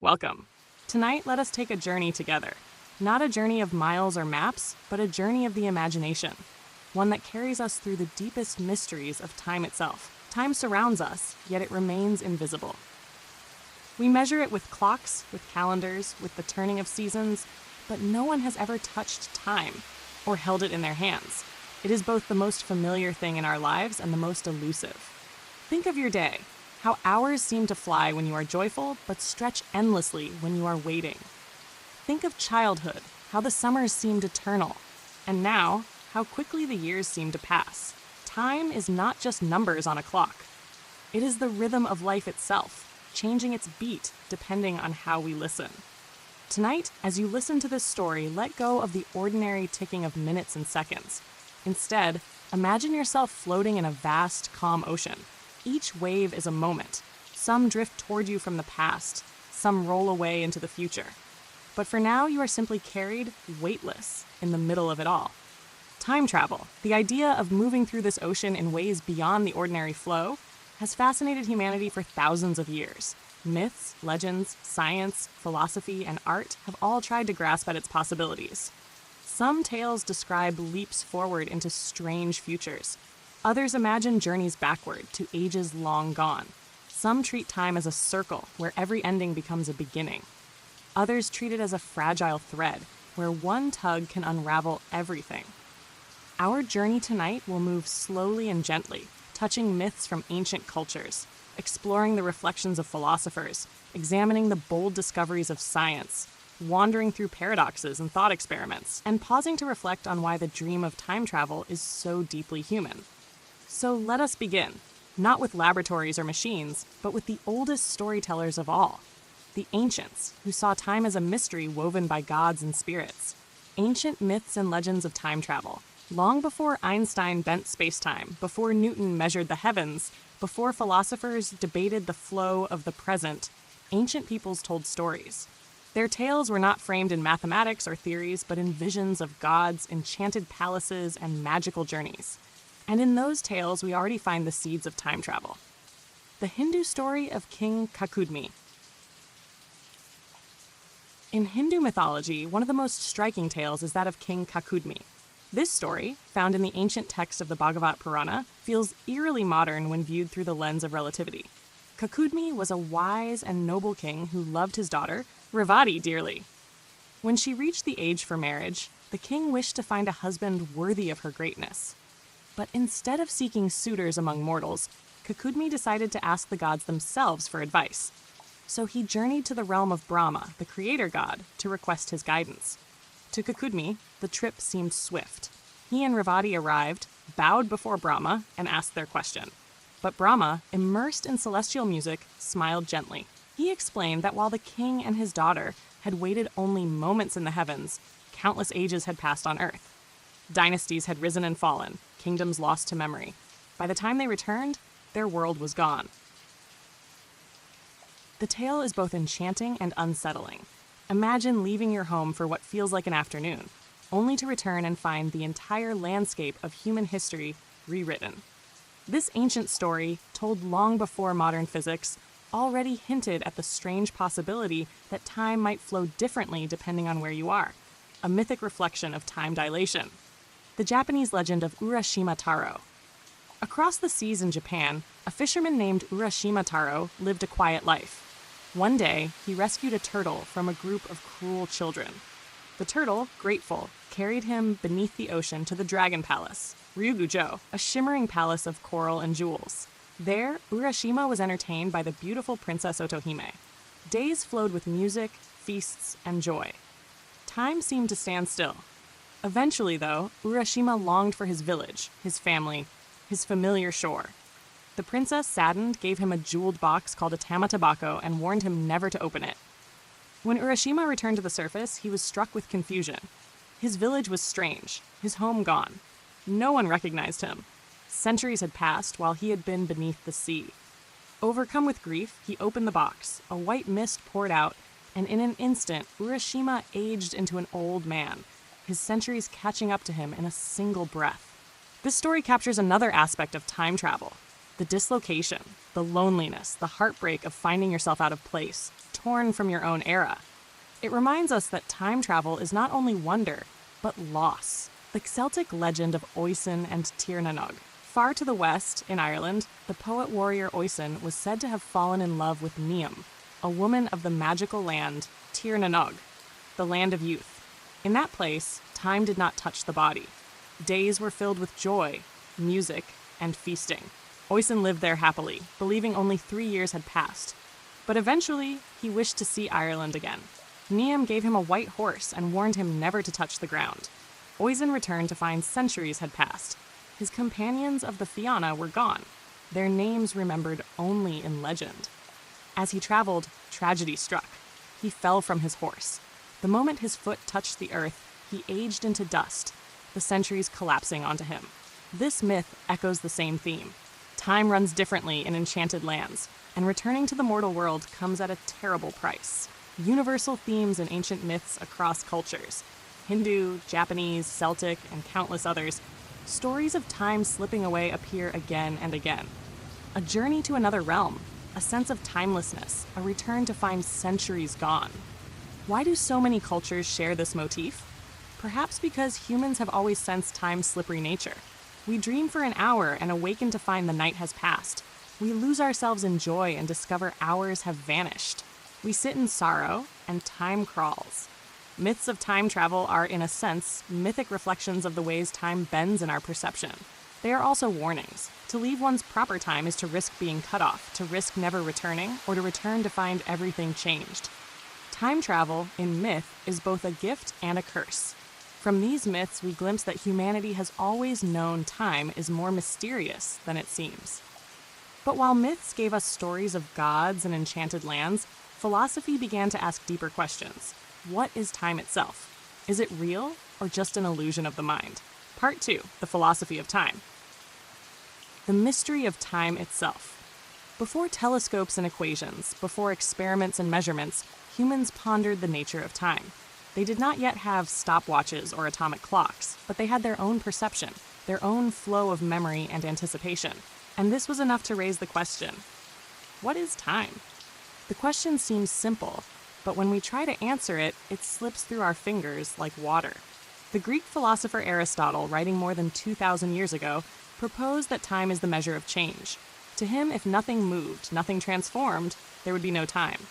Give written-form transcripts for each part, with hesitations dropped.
Welcome. Tonight, let us take a journey together. Not a journey of miles or maps, but a journey of the imagination. One that carries us through the deepest mysteries of time itself. Time surrounds us, yet it remains invisible. We measure it with clocks, with calendars, with the turning of seasons, but no one has ever touched time or held it in their hands. It is both the most familiar thing in our lives and the most elusive. Think of your day, how hours seem to fly when you are joyful, but stretch endlessly when you are waiting. Think of childhood, how the summers seemed eternal, and now, how quickly the years seem to pass. Time is not just numbers on a clock. It is the rhythm of life itself, changing its beat depending on how we listen. Tonight, as you listen to this story, let go of the ordinary ticking of minutes and seconds. Instead, imagine yourself floating in a vast, calm ocean. Each wave is a moment. Some drift toward you from the past, some roll away into the future. But for now, you are simply carried, weightless, in the middle of it all. Time travel, the idea of moving through this ocean in ways beyond the ordinary flow, has fascinated humanity for thousands of years. Myths, legends, science, philosophy, and art have all tried to grasp at its possibilities. Some tales describe leaps forward into strange futures. Others imagine journeys backward to ages long gone. Some treat time as a circle where every ending becomes a beginning. Others treat it as a fragile thread where one tug can unravel everything. Our journey tonight will move slowly and gently, touching myths from ancient cultures, exploring the reflections of philosophers, examining the bold discoveries of science, wandering through paradoxes and thought experiments, and pausing to reflect on why the dream of time travel is so deeply human. So let us begin, not with laboratories or machines, but with the oldest storytellers of all, the ancients, who saw time as a mystery woven by gods and spirits. Ancient myths and legends of time travel. Long before Einstein bent space-time, before Newton measured the heavens, before philosophers debated the flow of the present, ancient peoples told stories. Their tales were not framed in mathematics or theories, but in visions of gods, enchanted palaces, and magical journeys. And in those tales, we already find the seeds of time travel. The Hindu story of King Kakudmi. In Hindu mythology, one of the most striking tales is that of King Kakudmi. This story, found in the ancient text of the Bhagavad Purana, feels eerily modern when viewed through the lens of relativity. Kakudmi was a wise and noble king who loved his daughter, Revati, dearly. When she reached the age for marriage, the king wished to find a husband worthy of her greatness. But instead of seeking suitors among mortals, Kakudmi decided to ask the gods themselves for advice. So he journeyed to the realm of Brahma, the creator god, to request his guidance. To Kakudmi, the trip seemed swift. He and Revati arrived, bowed before Brahma, and asked their question. But Brahma, immersed in celestial music, smiled gently. He explained that while the king and his daughter had waited only moments in the heavens, countless ages had passed on earth. Dynasties had risen and fallen, kingdoms lost to memory. By the time they returned, their world was gone. The tale is both enchanting and unsettling. Imagine leaving your home for what feels like an afternoon, only to return and find the entire landscape of human history rewritten. This ancient story, told long before modern physics, already hinted at the strange possibility that time might flow differently depending on where you are, a mythic reflection of time dilation. The Japanese legend of Urashima Taro. Across the seas in Japan, a fisherman named Urashima Taro lived a quiet life. One day, he rescued a turtle from a group of cruel children. The turtle, grateful, carried him beneath the ocean to the Dragon Palace, Ryugujo, a shimmering palace of coral and jewels. There, Urashima was entertained by the beautiful Princess Otohime. Days flowed with music, feasts, and joy. Time seemed to stand still. Eventually, though, Urashima longed for his village, his family, his familiar shore. The princess, saddened, gave him a jeweled box called a tamatabako and warned him never to open it. When Urashima returned to the surface, he was struck with confusion. His village was strange, his home gone. No one recognized him. Centuries had passed while he had been beneath the sea. Overcome with grief, he opened the box. A white mist poured out, and in an instant, Urashima aged into an old man, his centuries catching up to him in a single breath. This story captures another aspect of time travel. The dislocation, the loneliness, the heartbreak of finding yourself out of place, torn from your own era. It reminds us that time travel is not only wonder, but loss. The Celtic legend of Oisin and Tir na Nog. Far to the west, in Ireland, the poet-warrior Oisin was said to have fallen in love with Niamh, a woman of the magical land Tir na Nog, the land of youth. In that place, time did not touch the body. Days were filled with joy, music, and feasting. Oisin lived there happily, believing only 3 years had passed. But eventually, he wished to see Ireland again. Niamh gave him a white horse and warned him never to touch the ground. Oisin returned to find centuries had passed. His companions of the Fianna were gone, their names remembered only in legend. As he traveled, tragedy struck. He fell from his horse. The moment his foot touched the earth, he aged into dust, the centuries collapsing onto him. This myth echoes the same theme. Time runs differently in enchanted lands, and returning to the mortal world comes at a terrible price. Universal themes in ancient myths across cultures, Hindu, Japanese, Celtic, and countless others, stories of time slipping away appear again and again. A journey to another realm, a sense of timelessness, a return to find centuries gone. Why do so many cultures share this motif? Perhaps because humans have always sensed time's slippery nature. We dream for an hour and awaken to find the night has passed. We lose ourselves in joy and discover hours have vanished. We sit in sorrow, and time crawls. Myths of time travel are, in a sense, mythic reflections of the ways time bends in our perception. They are also warnings. To leave one's proper time is to risk being cut off, to risk never returning, or to return to find everything changed. Time travel, in myth, is both a gift and a curse. From these myths, we glimpse that humanity has always known time is more mysterious than it seems. But while myths gave us stories of gods and enchanted lands, philosophy began to ask deeper questions. What is time itself? Is it real or just an illusion of the mind? Part 2, the philosophy of time. The mystery of time itself. Before telescopes and equations, before experiments and measurements, humans pondered the nature of time. They did not yet have stopwatches or atomic clocks, but they had their own perception, their own flow of memory and anticipation. And this was enough to raise the question, what is time? The question seems simple, but when we try to answer it, it slips through our fingers like water. The Greek philosopher Aristotle, writing more than 2,000 years ago, proposed that time is the measure of change. To him, if nothing moved, nothing transformed, there would be no time.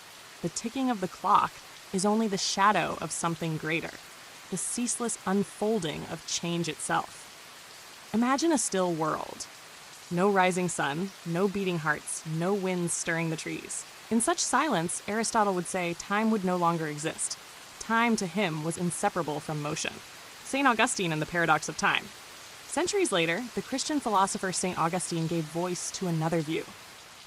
The ticking of the clock is only the shadow of something greater, the ceaseless unfolding of change itself. Imagine a still world. No rising sun, no beating hearts, no winds stirring the trees. In such silence, Aristotle would say time would no longer exist. Time to him was inseparable from motion. St. Augustine in The Paradox of Time. Centuries later, the Christian philosopher St. Augustine gave voice to another view.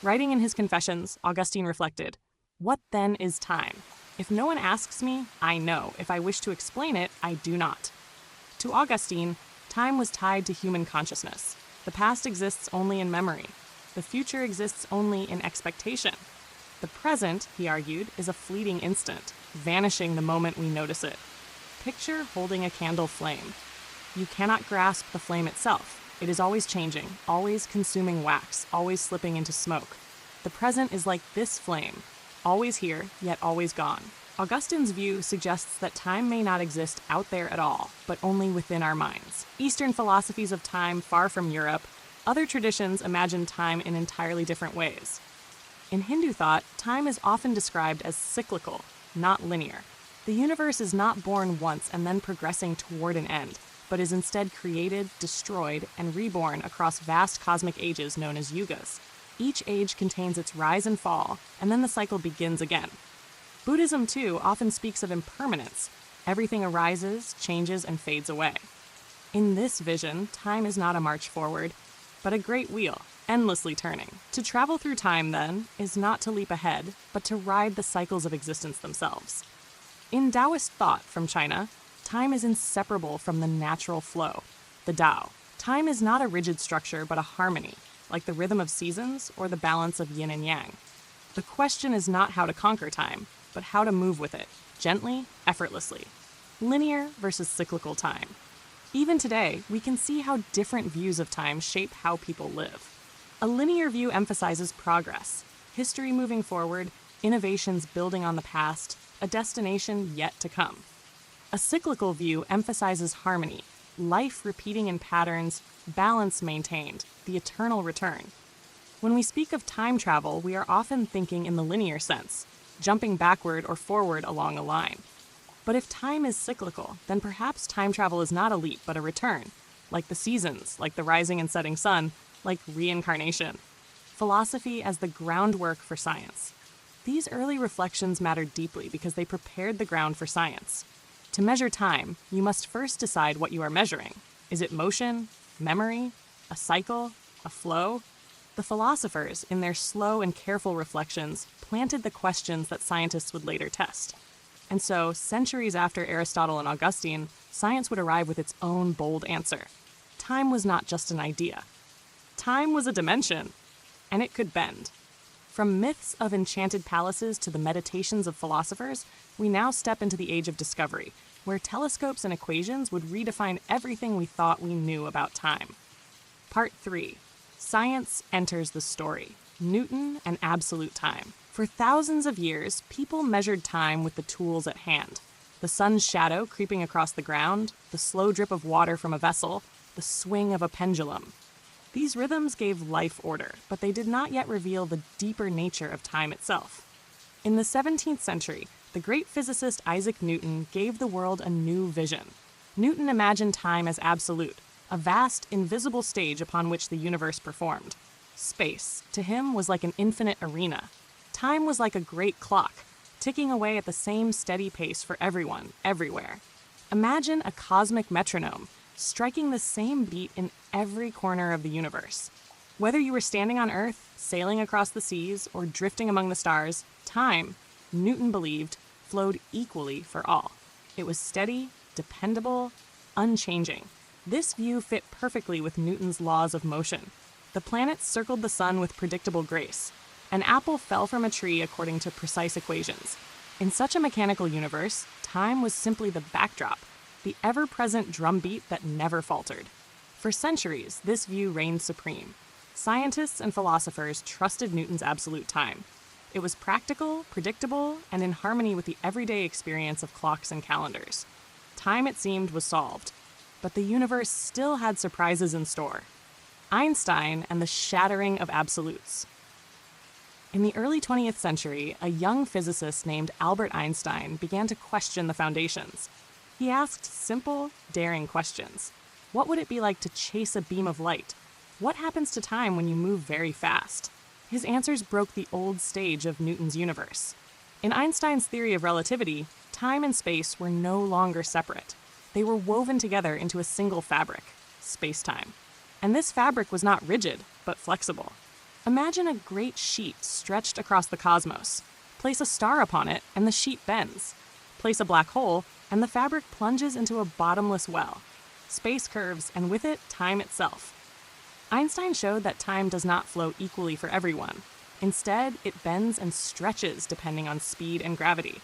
Writing in his Confessions, Augustine reflected, "What then is time? If no one asks me, I know. If I wish to explain it, I do not." To Augustine, time was tied to human consciousness. The past exists only in memory. The future exists only in expectation. The present, he argued, is a fleeting instant, vanishing the moment we notice it. Picture holding a candle flame. You cannot grasp the flame itself. It is always changing, always consuming wax, always slipping into smoke. The present is like this flame, always here, yet always gone. Augustine's view suggests that time may not exist out there at all, but only within our minds. Eastern philosophies of time far from Europe, other traditions imagine time in entirely different ways. In Hindu thought, time is often described as cyclical, not linear. The universe is not born once and then progressing toward an end, but is instead created, destroyed, and reborn across vast cosmic ages known as yugas. Each age contains its rise and fall, and then the cycle begins again. Buddhism, too, often speaks of impermanence. Everything arises, changes, and fades away. In this vision, time is not a march forward, but a great wheel, endlessly turning. To travel through time, then, is not to leap ahead, but to ride the cycles of existence themselves. In Taoist thought from China, time is inseparable from the natural flow, the Tao. Time is not a rigid structure, but a harmony, like the rhythm of seasons or the balance of yin and yang. The question is not how to conquer time, but how to move with it, gently, effortlessly. Linear versus cyclical time. Even today, we can see how different views of time shape how people live. A linear view emphasizes progress, history moving forward, innovations building on the past, a destination yet to come. A cyclical view emphasizes harmony, life repeating in patterns, balance maintained, the eternal return. When we speak of time travel, we are often thinking in the linear sense, jumping backward or forward along a line. But if time is cyclical, then perhaps time travel is not a leap but a return, like the seasons, like the rising and setting sun, like reincarnation. Philosophy as the groundwork for science. These early reflections mattered deeply because they prepared the ground for science. To measure time, you must first decide what you are measuring. Is it motion, memory, a cycle, a flow? The philosophers, in their slow and careful reflections, planted the questions that scientists would later test. And so, centuries after Aristotle and Augustine, science would arrive with its own bold answer. Time was not just an idea. Time was a dimension, and it could bend. From myths of enchanted palaces to the meditations of philosophers, we now step into the age of discovery, where telescopes and equations would redefine everything we thought we knew about time. Part 3. Science enters the story. Newton and absolute time. For thousands of years, people measured time with the tools at hand. The sun's shadow creeping across the ground, the slow drip of water from a vessel, the swing of a pendulum. These rhythms gave life order, but they did not yet reveal the deeper nature of time itself. In the 17th century, the great physicist Isaac Newton gave the world a new vision. Newton imagined time as absolute, a vast, invisible stage upon which the universe performed. Space, to him, was like an infinite arena. Time was like a great clock, ticking away at the same steady pace for everyone, everywhere. Imagine a cosmic metronome, striking the same beat in every corner of the universe. Whether you were standing on Earth, sailing across the seas, or drifting among the stars, time, Newton believed, flowed equally for all. It was steady, dependable, unchanging. This view fit perfectly with Newton's laws of motion. The planets circled the sun with predictable grace. An apple fell from a tree according to precise equations. In such a mechanical universe, time was simply the backdrop, the ever-present drumbeat that never faltered. For centuries, this view reigned supreme. Scientists and philosophers trusted Newton's absolute time. It was practical, predictable, and in harmony with the everyday experience of clocks and calendars. Time, it seemed, was solved. But the universe still had surprises in store. Einstein and the shattering of absolutes. In the early 20th century, a young physicist named Albert Einstein began to question the foundations. He asked simple, daring questions. What would it be like to chase a beam of light? What happens to time when you move very fast? His answers broke the old stage of Newton's universe. In Einstein's theory of relativity, time and space were no longer separate. They were woven together into a single fabric, space-time. And this fabric was not rigid, but flexible. Imagine a great sheet stretched across the cosmos. Place a star upon it, and the sheet bends. Place a black hole, and the fabric plunges into a bottomless well. Space curves, and with it, time itself. Einstein showed that time does not flow equally for everyone. Instead, it bends and stretches depending on speed and gravity.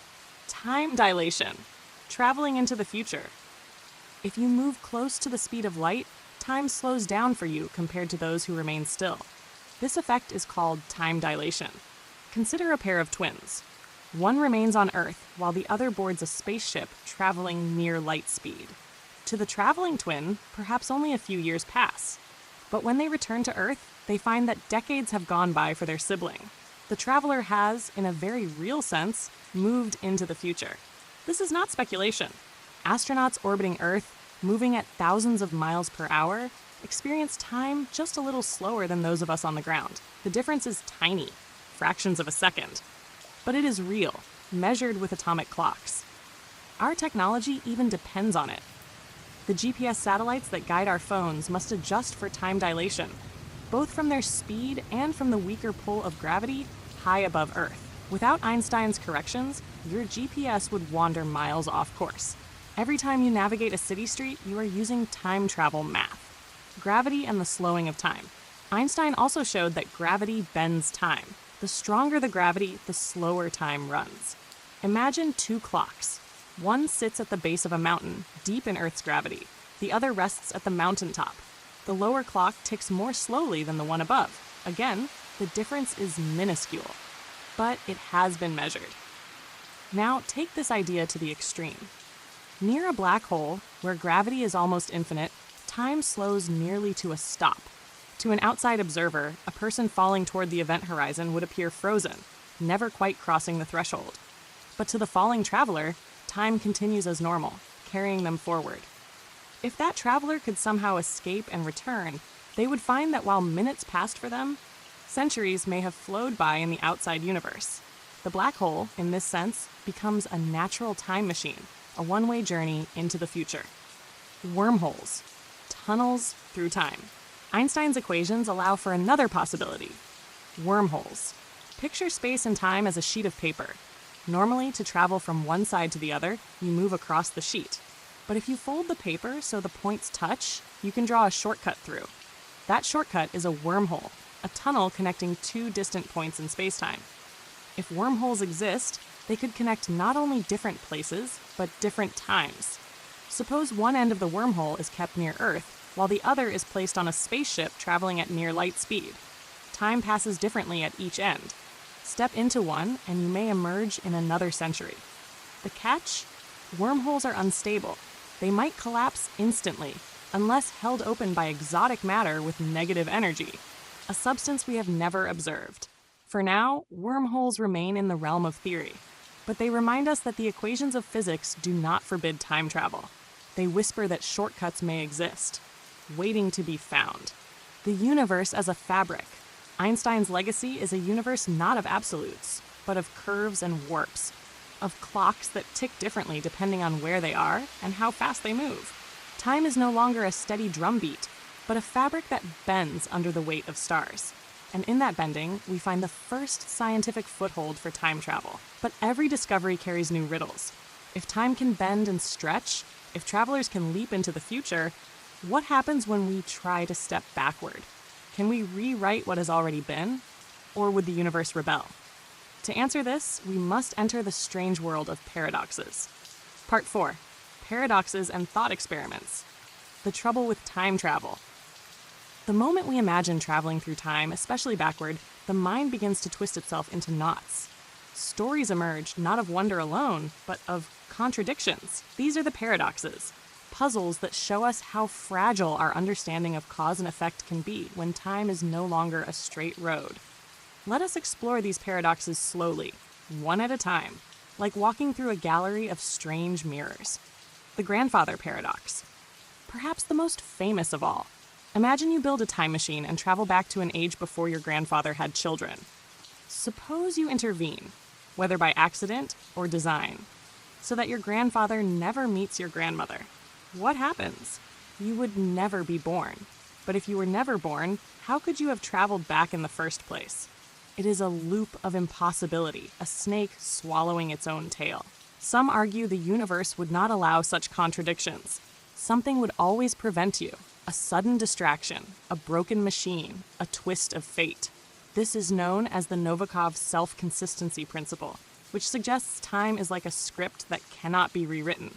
Time dilation, traveling into the future. If you move close to the speed of light, time slows down for you compared to those who remain still. This effect is called time dilation. Consider a pair of twins. One remains on Earth while the other boards a spaceship traveling near light speed. To the traveling twin, perhaps only a few years pass. But when they return to Earth, they find that decades have gone by for their sibling. The traveler has, in a very real sense, moved into the future. This is not speculation. Astronauts orbiting Earth, moving at thousands of miles per hour, experience time just a little slower than those of us on the ground. The difference is tiny, fractions of a second. But it is real, measured with atomic clocks. Our technology even depends on it. The GPS satellites that guide our phones must adjust for time dilation, both from their speed and from the weaker pull of gravity high above Earth. Without Einstein's corrections, your GPS would wander miles off course. Every time you navigate a city street, you are using time travel math. Gravity and the slowing of time. Einstein also showed that gravity bends time. The stronger the gravity, the slower time runs. Imagine two clocks. One sits at the base of a mountain, deep in Earth's gravity. The other rests at the mountaintop. The lower clock ticks more slowly than the one above. Again, the difference is minuscule. but it has been measured. Now, take this idea to the extreme. Near a black hole, where gravity is almost infinite, time slows nearly to a stop. To an outside observer, a person falling toward the event horizon would appear frozen, never quite crossing the threshold. But to the falling traveler, time continues as normal, carrying them forward. If that traveler could somehow escape and return, they would find that while minutes passed for them, centuries may have flowed by in the outside universe. The black hole, in this sense, becomes a natural time machine, a one-way journey into the future. Wormholes, tunnels through time. Einstein's equations allow for another possibility: wormholes. Picture space and time as a sheet of paper. Normally, to travel from one side to the other, you move across the sheet. But if you fold the paper so the points touch, you can draw a shortcut through. That shortcut is a wormhole, a tunnel connecting two distant points in spacetime. If wormholes exist, they could connect not only different places, but different times. Suppose one end of the wormhole is kept near Earth, while the other is placed on a spaceship traveling at near light speed. Time passes differently at each end. Step into one, and you may emerge in another century. The catch? Wormholes are unstable. They might collapse instantly, unless held open by exotic matter with negative energy, a substance we have never observed. For now, wormholes remain in the realm of theory, but they remind us that the equations of physics do not forbid time travel. They whisper that shortcuts may exist, waiting to be found. The universe as a fabric. Einstein's legacy is a universe not of absolutes, but of curves and warps, of clocks that tick differently depending on where they are and how fast they move. Time is no longer a steady drumbeat, but a fabric that bends under the weight of stars. And in that bending, we find the first scientific foothold for time travel. But every discovery carries new riddles. If time can bend and stretch, if travelers can leap into the future, what happens when we try to step backward? Can we rewrite what has already been? Or would the universe rebel? To answer this, we must enter the strange world of paradoxes. Part 4. Paradoxes and thought experiments. The trouble with time travel. The moment we imagine traveling through time, especially backward, the mind begins to twist itself into knots. Stories emerge not of wonder alone, but of contradictions. These are the paradoxes, puzzles that show us how fragile our understanding of cause and effect can be when time is no longer a straight road. Let us explore these paradoxes slowly, one at a time, like walking through a gallery of strange mirrors. The grandfather paradox. Perhaps the most famous of all. Imagine you build a time machine and travel back to an age before your grandfather had children. Suppose you intervene, whether by accident or design, so that your grandfather never meets your grandmother. What happens? You would never be born. But if you were never born, how could you have traveled back in the first place? It is a loop of impossibility, a snake swallowing its own tail. Some argue the universe would not allow such contradictions. Something would always prevent you. A sudden distraction, a broken machine, a twist of fate. This is known as the Novikov self-consistency principle, which suggests time is like a script that cannot be rewritten.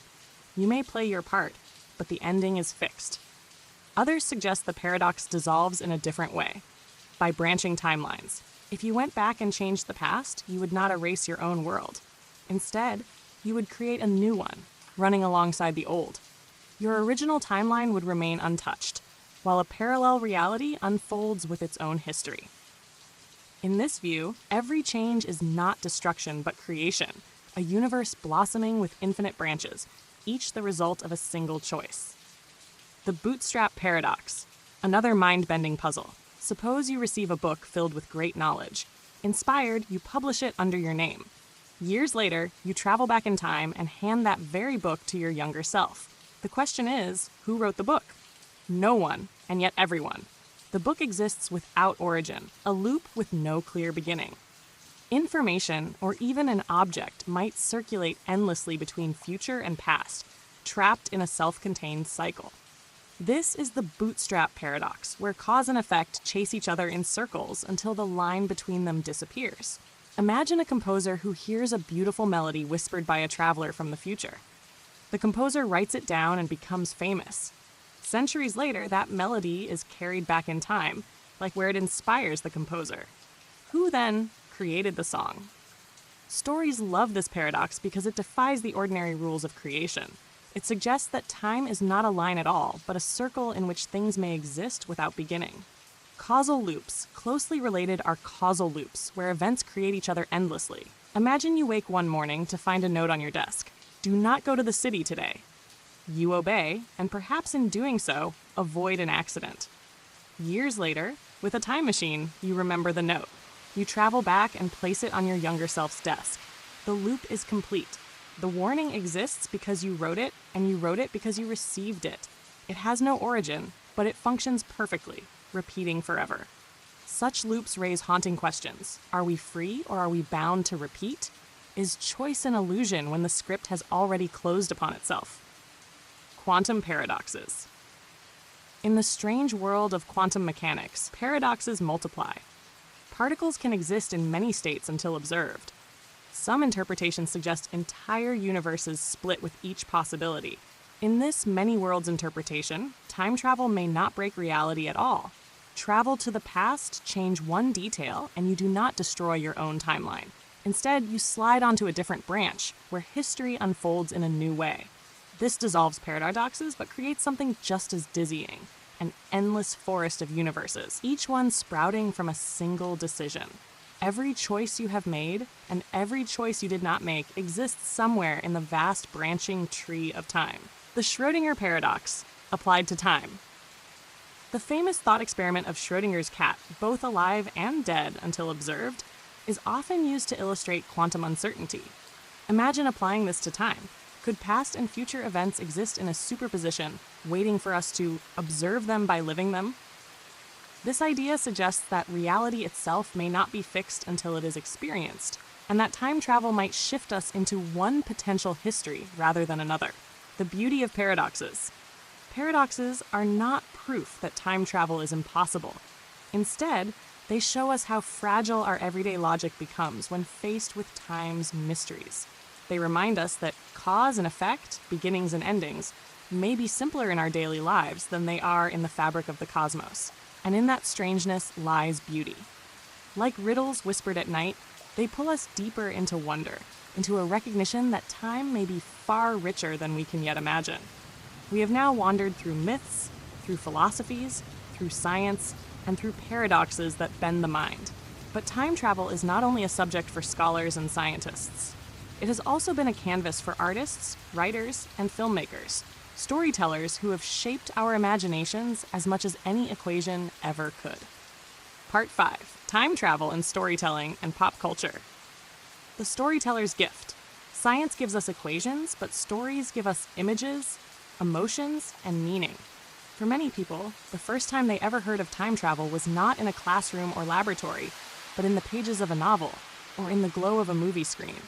You may play your part, but the ending is fixed. Others suggest the paradox dissolves in a different way, by branching timelines. If you went back and changed the past, you would not erase your own world. Instead, you would create a new one, running alongside the old. Your original timeline would remain untouched, while a parallel reality unfolds with its own history. In this view, every change is not destruction but creation, a universe blossoming with infinite branches, each the result of a single choice. The bootstrap paradox, another mind-bending puzzle. Suppose you receive a book filled with great knowledge. Inspired, you publish it under your name. Years later, you travel back in time and hand that very book to your younger self. The question is, who wrote the book? No one, and yet everyone. The book exists without origin, a loop with no clear beginning. Information, or even an object, might circulate endlessly between future and past, trapped in a self-contained cycle. This is the bootstrap paradox, where cause and effect chase each other in circles until the line between them disappears. Imagine a composer who hears a beautiful melody whispered by a traveler from the future. The composer writes it down and becomes famous. Centuries later, that melody is carried back in time, like where it inspires the composer. Who then created the song. Stories love this paradox because it defies the ordinary rules of creation. It suggests that time is not a line at all, but a circle in which things may exist without beginning. Causal loops, closely related, are causal loops, where events create each other endlessly. Imagine you wake one morning to find a note on your desk. Do not go to the city today. You obey, and perhaps in doing so, avoid an accident. Years later, with a time machine, you remember the note. You travel back and place it on your younger self's desk. The loop is complete. The warning exists because you wrote it, and you wrote it because you received it. It has no origin, but it functions perfectly, repeating forever. Such loops raise haunting questions. Are we free or are we bound to repeat? Is choice an illusion when the script has already closed upon itself? Quantum paradoxes. In the strange world of quantum mechanics, paradoxes multiply. Particles can exist in many states until observed. Some interpretations suggest entire universes split with each possibility. In this many worlds interpretation, time travel may not break reality at all. Travel to the past, change one detail, and you do not destroy your own timeline. Instead, you slide onto a different branch, where history unfolds in a new way. This dissolves paradoxes, but creates something just as dizzying: an endless forest of universes, each one sprouting from a single decision. Every choice you have made, and every choice you did not make, exists somewhere in the vast branching tree of time. The Schrödinger paradox, applied to time. The famous thought experiment of Schrödinger's cat, both alive and dead until observed, is often used to illustrate quantum uncertainty. Imagine applying this to time. Could past and future events exist in a superposition, waiting for us to observe them by living them? This idea suggests that reality itself may not be fixed until it is experienced, and that time travel might shift us into one potential history rather than another. The beauty of paradoxes. Paradoxes are not proof that time travel is impossible. Instead, they show us how fragile our everyday logic becomes when faced with time's mysteries. They remind us that cause and effect, beginnings and endings, may be simpler in our daily lives than they are in the fabric of the cosmos. And in that strangeness lies beauty. Like riddles whispered at night, they pull us deeper into wonder, into a recognition that time may be far richer than we can yet imagine. We have now wandered through myths, through philosophies, through science, and through paradoxes that bend the mind. But time travel is not only a subject for scholars and scientists. It has also been a canvas for artists, writers, and filmmakers, storytellers who have shaped our imaginations as much as any equation ever could. Part 5. Time travel in storytelling and pop culture. The storyteller's gift. Science gives us equations, but stories give us images, emotions, and meaning. For many people, the first time they ever heard of time travel was not in a classroom or laboratory, but in the pages of a novel or in the glow of a movie screen.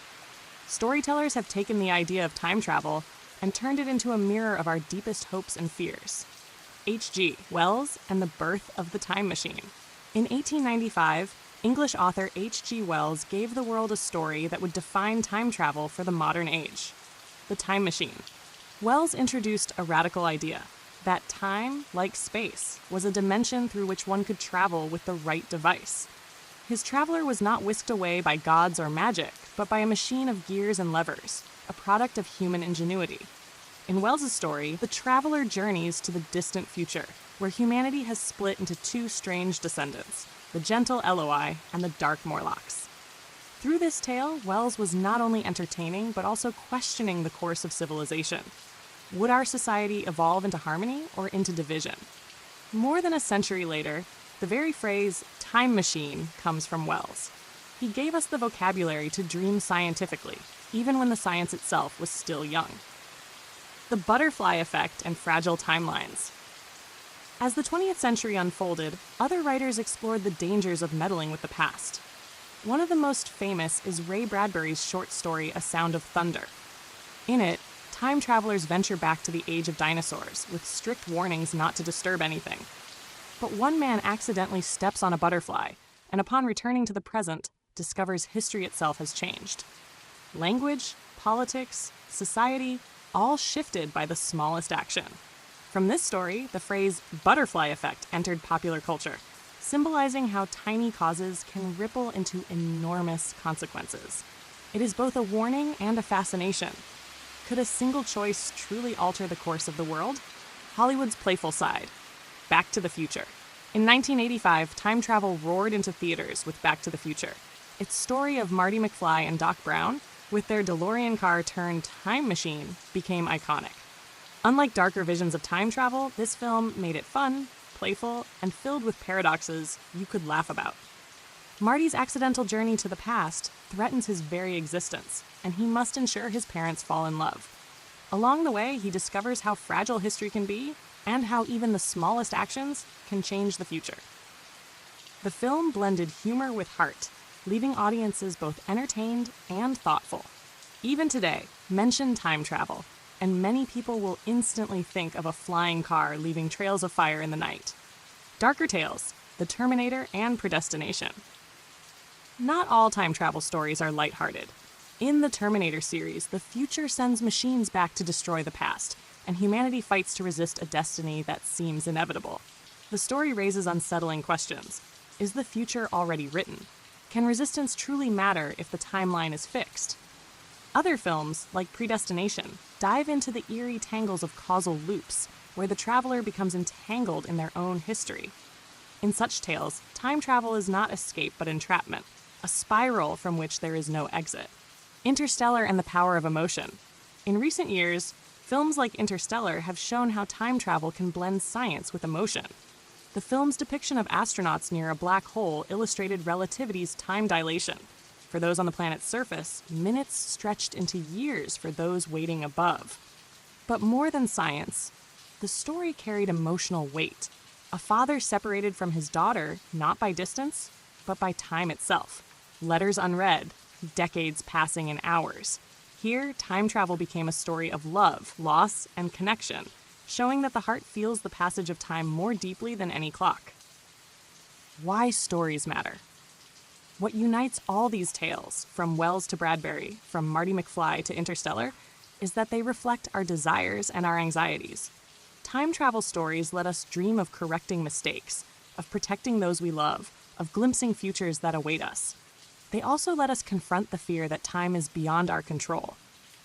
Storytellers have taken the idea of time travel and turned it into a mirror of our deepest hopes and fears. H.G. Wells and the Birth of the Time Machine. In 1895, English author H.G. Wells gave the world a story that would define time travel for the modern age: the time machine. Wells introduced a radical idea: that time, like space, was a dimension through which one could travel with the right device. His traveler was not whisked away by gods or magic, but by a machine of gears and levers, a product of human ingenuity. In Wells's story, the traveler journeys to the distant future, where humanity has split into two strange descendants, the gentle Eloi and the dark Morlocks. Through this tale, Wells was not only entertaining, but also questioning the course of civilization. Would our society evolve into harmony or into division? More than a century later, the very phrase time machine comes from Wells. He gave us the vocabulary to dream scientifically, even when the science itself was still young. The butterfly effect and fragile timelines. As the 20th century unfolded, other writers explored the dangers of meddling with the past. One of the most famous is Ray Bradbury's short story, A Sound of Thunder. In it, time travelers venture back to the age of dinosaurs, with strict warnings not to disturb anything. But one man accidentally steps on a butterfly, and upon returning to the present, discovers history itself has changed. Language, politics, society, all shifted by the smallest action. From this story, the phrase butterfly effect entered popular culture. symbolizing how tiny causes can ripple into enormous consequences. It is both a warning and a fascination. Could a single choice truly alter the course of the world? Hollywood's playful side. Back to the Future. In 1985, time travel roared into theaters with Back to the Future. Its story of Marty McFly and Doc Brown, with their DeLorean car turned time machine, became iconic. Unlike darker visions of time travel, this film made it fun, playful, and filled with paradoxes you could laugh about. Marty's accidental journey to the past threatens his very existence, and he must ensure his parents fall in love. Along the way, he discovers how fragile history can be and how even the smallest actions can change the future. The film blended humor with heart, leaving audiences both entertained and thoughtful. Even today, mention time travel, and many people will instantly think of a flying car leaving trails of fire in the night. Darker tales, The Terminator and Predestination. Not all time travel stories are lighthearted. In the Terminator series, the future sends machines back to destroy the past, and humanity fights to resist a destiny that seems inevitable. The story raises unsettling questions. Is the future already written? Can resistance truly matter if the timeline is fixed? Other films, like Predestination, dive into the eerie tangles of causal loops, where the traveler becomes entangled in their own history. In such tales, time travel is not escape but entrapment, a spiral from which there is no exit. Interstellar and the Power of Emotion. In recent years, films like Interstellar have shown how time travel can blend science with emotion. The film's depiction of astronauts near a black hole illustrated relativity's time dilation. For those on the planet's surface, minutes stretched into years for those waiting above. But more than science, the story carried emotional weight. A father separated from his daughter, not by distance, but by time itself. Letters unread, decades passing in hours. Here, time travel became a story of love, loss, and connection, showing that the heart feels the passage of time more deeply than any clock. Why stories matter. What unites all these tales, from Wells to Bradbury, from Marty McFly to Interstellar, is that they reflect our desires and our anxieties. Time travel stories let us dream of correcting mistakes, of protecting those we love, of glimpsing futures that await us. They also let us confront the fear that time is beyond our control,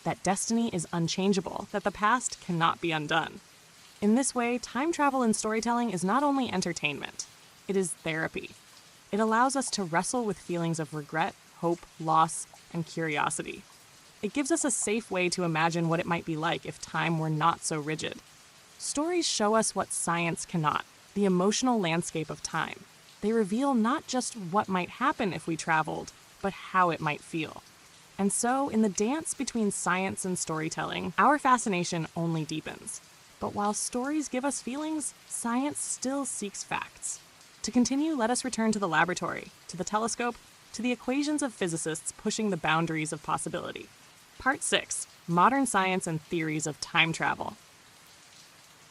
that destiny is unchangeable, that the past cannot be undone. In this way, time travel in storytelling is not only entertainment, it is therapy. It allows us to wrestle with feelings of regret, hope, loss, and curiosity. It gives us a safe way to imagine what it might be like if time were not so rigid. Stories show us what science cannot, the emotional landscape of time. They reveal not just what might happen if we traveled, but how it might feel. And so, in the dance between science and storytelling, our fascination only deepens. But while stories give us feelings, science still seeks facts. To continue, let us return to the laboratory, to the telescope, to the equations of physicists pushing the boundaries of possibility. Part 6. Modern Science and Theories of Time Travel.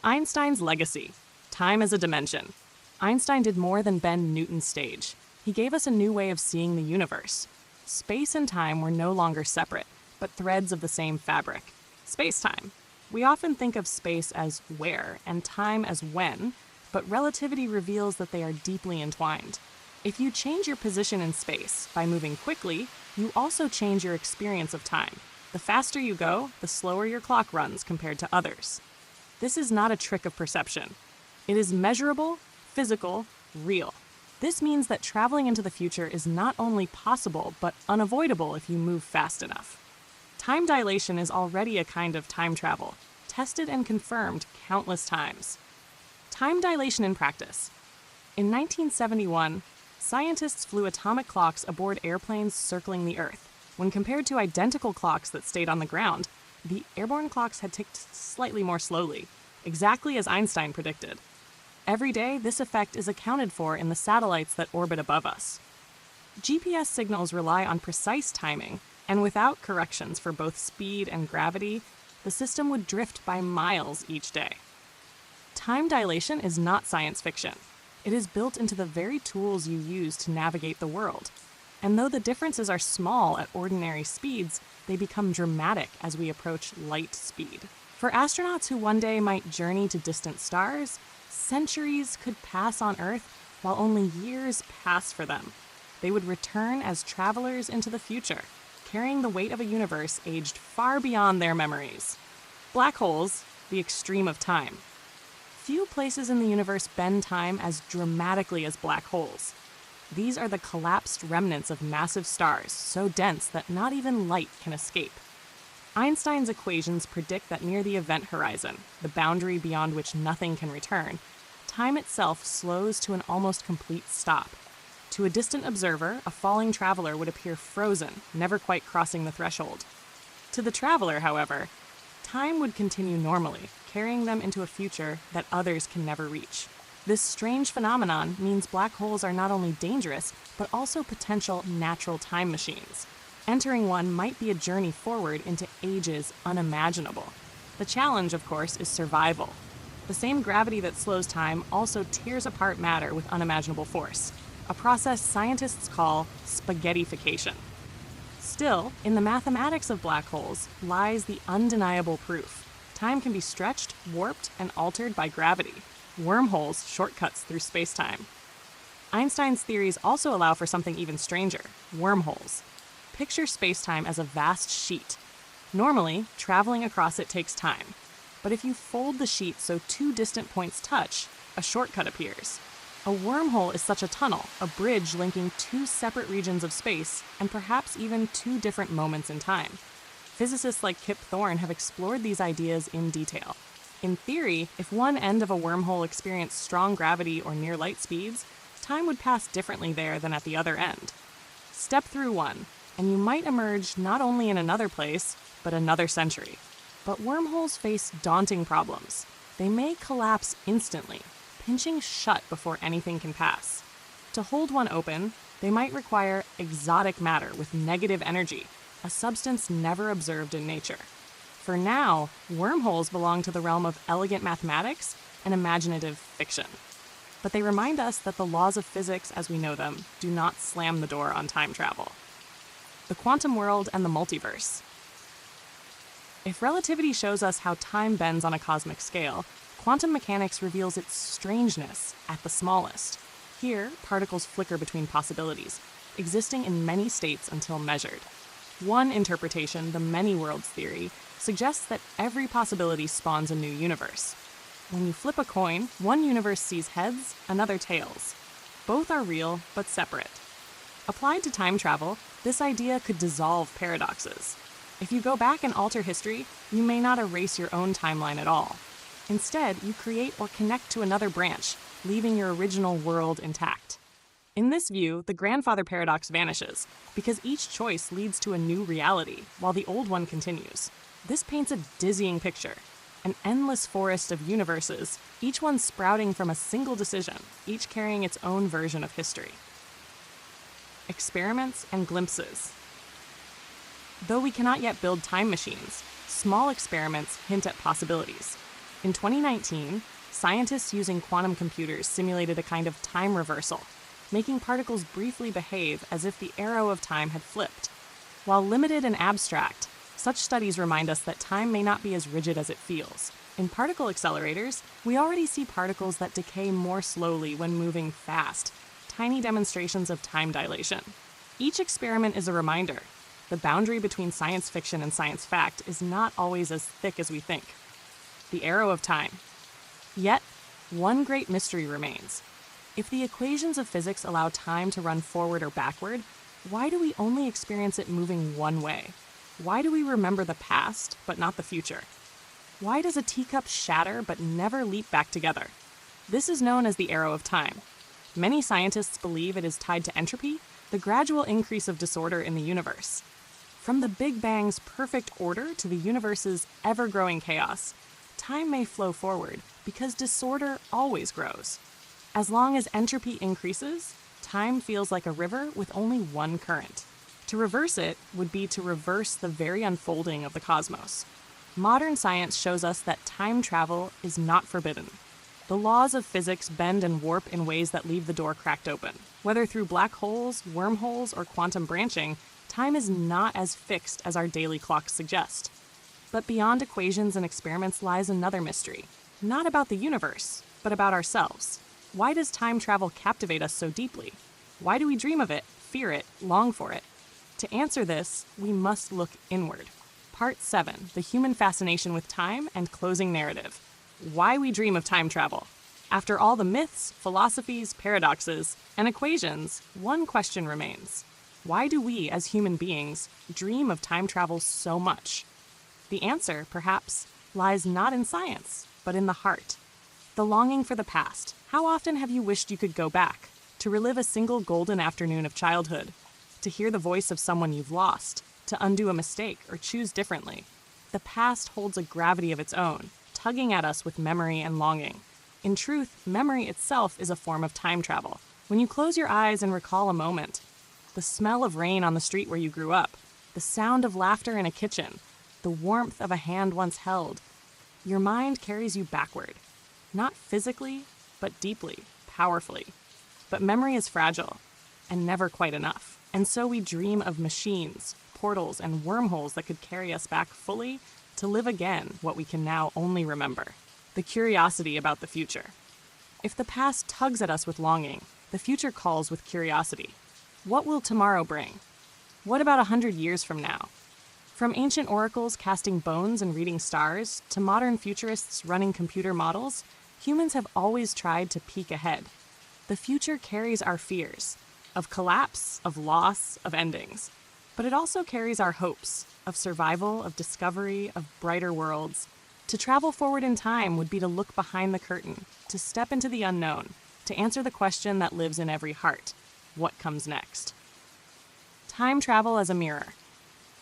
Einstein's Legacy. Time as a Dimension. Einstein did more than bend Newton's stage. He gave us a new way of seeing the universe. Space and time were no longer separate, but threads of the same fabric. Space-time. We often think of space as where and time as when, but relativity reveals that they are deeply entwined. If you change your position in space by moving quickly, you also change your experience of time. The faster you go, the slower your clock runs compared to others. This is not a trick of perception. It is measurable, physical, real. This means that traveling into the future is not only possible, but unavoidable if you move fast enough. Time dilation is already a kind of time travel, tested and confirmed countless times. Time dilation in practice. In 1971, scientists flew atomic clocks aboard airplanes circling the Earth. When compared to identical clocks that stayed on the ground, the airborne clocks had ticked slightly more slowly, exactly as Einstein predicted. Every day, this effect is accounted for in the satellites that orbit above us. GPS signals rely on precise timing, and without corrections for both speed and gravity, the system would drift by miles each day. Time dilation is not science fiction. It is built into the very tools you use to navigate the world. And though the differences are small at ordinary speeds, they become dramatic as we approach light speed. For astronauts who one day might journey to distant stars, centuries could pass on Earth while only years pass for them. They would return as travelers into the future, carrying the weight of a universe aged far beyond their memories. Black holes, the extreme of time. Few places in the universe bend time as dramatically as black holes. These are the collapsed remnants of massive stars so dense that not even light can escape. Einstein's equations predict that near the event horizon, the boundary beyond which nothing can return, time itself slows to an almost complete stop. To a distant observer, a falling traveler would appear frozen, never quite crossing the threshold. To the traveler, however, time would continue normally, carrying them into a future that others can never reach. This strange phenomenon means black holes are not only dangerous, but also potential natural time machines. Entering one might be a journey forward into ages unimaginable. The challenge, of course, is survival. The same gravity that slows time also tears apart matter with unimaginable force, a process scientists call spaghettification. Still, in the mathematics of black holes lies the undeniable proof. Time can be stretched, warped, and altered by gravity. Wormholes, shortcuts through space-time. Einstein's theories also allow for something even stranger, wormholes. Picture space-time as a vast sheet. Normally, traveling across it takes time. But if you fold the sheet so two distant points touch, a shortcut appears. A wormhole is such a tunnel, a bridge linking two separate regions of space, and perhaps even two different moments in time. Physicists like Kip Thorne have explored these ideas in detail. In theory, if one end of a wormhole experienced strong gravity or near light speeds, time would pass differently there than at the other end. Step through one, and you might emerge not only in another place, but another century. But wormholes face daunting problems. They may collapse instantly, pinching shut before anything can pass. To hold one open, they might require exotic matter with negative energy, a substance never observed in nature. For now, wormholes belong to the realm of elegant mathematics and imaginative fiction. But they remind us that the laws of physics as we know them do not slam the door on time travel. The quantum world and the multiverse. If relativity shows us how time bends on a cosmic scale, quantum mechanics reveals its strangeness at the smallest. Here, particles flicker between possibilities, existing in many states until measured. One interpretation, the many worlds theory, suggests that every possibility spawns a new universe. When you flip a coin, one universe sees heads, another tails. Both are real, but separate. Applied to time travel, this idea could dissolve paradoxes. If you go back and alter history, you may not erase your own timeline at all. Instead, you create or connect to another branch, leaving your original world intact. In this view, the grandfather paradox vanishes, because each choice leads to a new reality, while the old one continues. This paints a dizzying picture, an endless forest of universes, each one sprouting from a single decision, each carrying its own version of history. Experiments and glimpses. Though we cannot yet build time machines, small experiments hint at possibilities. In 2019, scientists using quantum computers simulated a kind of time reversal, making particles briefly behave as if the arrow of time had flipped. While limited and abstract, such studies remind us that time may not be as rigid as it feels. In particle accelerators, we already see particles that decay more slowly when moving fast, tiny demonstrations of time dilation. Each experiment is a reminder. The boundary between science fiction and science fact is not always as thick as we think. The arrow of time. Yet, one great mystery remains. If the equations of physics allow time to run forward or backward, why do we only experience it moving one way? Why do we remember the past, but not the future? Why does a teacup shatter but never leap back together? This is known as the arrow of time. Many scientists believe it is tied to entropy, the gradual increase of disorder in the universe. From the Big Bang's perfect order to the universe's ever-growing chaos, time may flow forward because disorder always grows. As long as entropy increases, time feels like a river with only one current. To reverse it would be to reverse the very unfolding of the cosmos. Modern science shows us that time travel is not forbidden. The laws of physics bend and warp in ways that leave the door cracked open. Whether through black holes, wormholes, or quantum branching, time is not as fixed as our daily clocks suggest. But beyond equations and experiments lies another mystery, not about the universe, but about ourselves. Why does time travel captivate us so deeply? Why do we dream of it, fear it, long for it? To answer this, we must look inward. Part 7, The Human Fascination with Time and Closing Narrative. Why we dream of time travel. After all the myths, philosophies, paradoxes, and equations, one question remains. Why do we, as human beings, dream of time travel so much? The answer, perhaps, lies not in science, but in the heart. The longing for the past. How often have you wished you could go back, to relive a single golden afternoon of childhood, to hear the voice of someone you've lost, to undo a mistake or choose differently? The past holds a gravity of its own, tugging at us with memory and longing. In truth, memory itself is a form of time travel. When you close your eyes and recall a moment, the smell of rain on the street where you grew up, the sound of laughter in a kitchen, the warmth of a hand once held, your mind carries you backward. Not physically, but deeply, powerfully. But memory is fragile, and never quite enough. And so we dream of machines, portals, and wormholes that could carry us back fully to live again what we can now only remember. The curiosity about the future. If the past tugs at us with longing, the future calls with curiosity. What will tomorrow bring? What about 100 years from now? From ancient oracles casting bones and reading stars, to modern futurists running computer models, humans have always tried to peek ahead. The future carries our fears, of collapse, of loss, of endings. But it also carries our hopes, of survival, of discovery, of brighter worlds. To travel forward in time would be to look behind the curtain, to step into the unknown, to answer the question that lives in every heart: what comes next? Time travel as a mirror.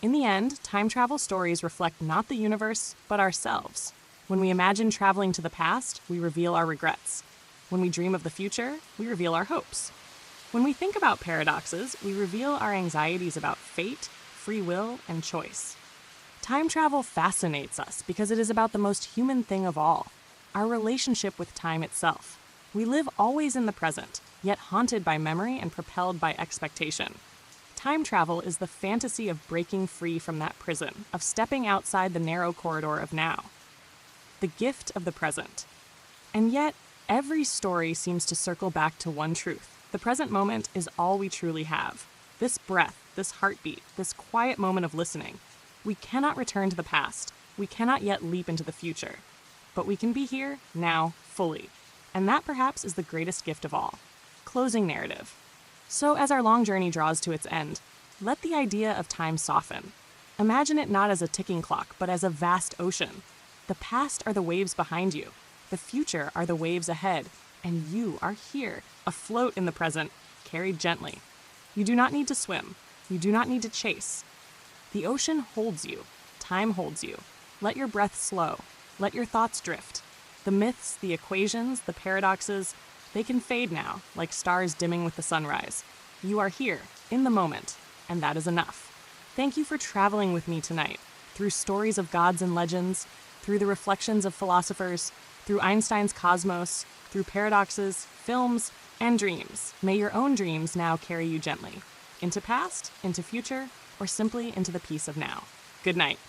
In the end, time travel stories reflect not the universe, but ourselves. When we imagine traveling to the past, we reveal our regrets. When we dream of the future, we reveal our hopes. When we think about paradoxes, we reveal our anxieties about fate, free will, and choice. Time travel fascinates us because it is about the most human thing of all, our relationship with time itself. We live always in the present, yet haunted by memory and propelled by expectation. Time travel is the fantasy of breaking free from that prison, of stepping outside the narrow corridor of now. The gift of the present. And yet, every story seems to circle back to one truth. The present moment is all we truly have. This breath, this heartbeat, this quiet moment of listening. We cannot return to the past. We cannot yet leap into the future. But we can be here, now, fully. And that perhaps is the greatest gift of all. Closing narrative. So as our long journey draws to its end, let the idea of time soften. Imagine it not as a ticking clock, but as a vast ocean. The past are the waves behind you. The future are the waves ahead. And you are here, afloat in the present, carried gently. You do not need to swim. You do not need to chase. The ocean holds you. Time holds you. Let your breath slow. Let your thoughts drift. The myths, the equations, the paradoxes, they can fade now, like stars dimming with the sunrise. You are here, in the moment, and that is enough. Thank you for traveling with me tonight, through stories of gods and legends, through the reflections of philosophers, through Einstein's cosmos, through paradoxes, films, and dreams. May your own dreams now carry you gently, into past, into future, or simply into the peace of now. Good night.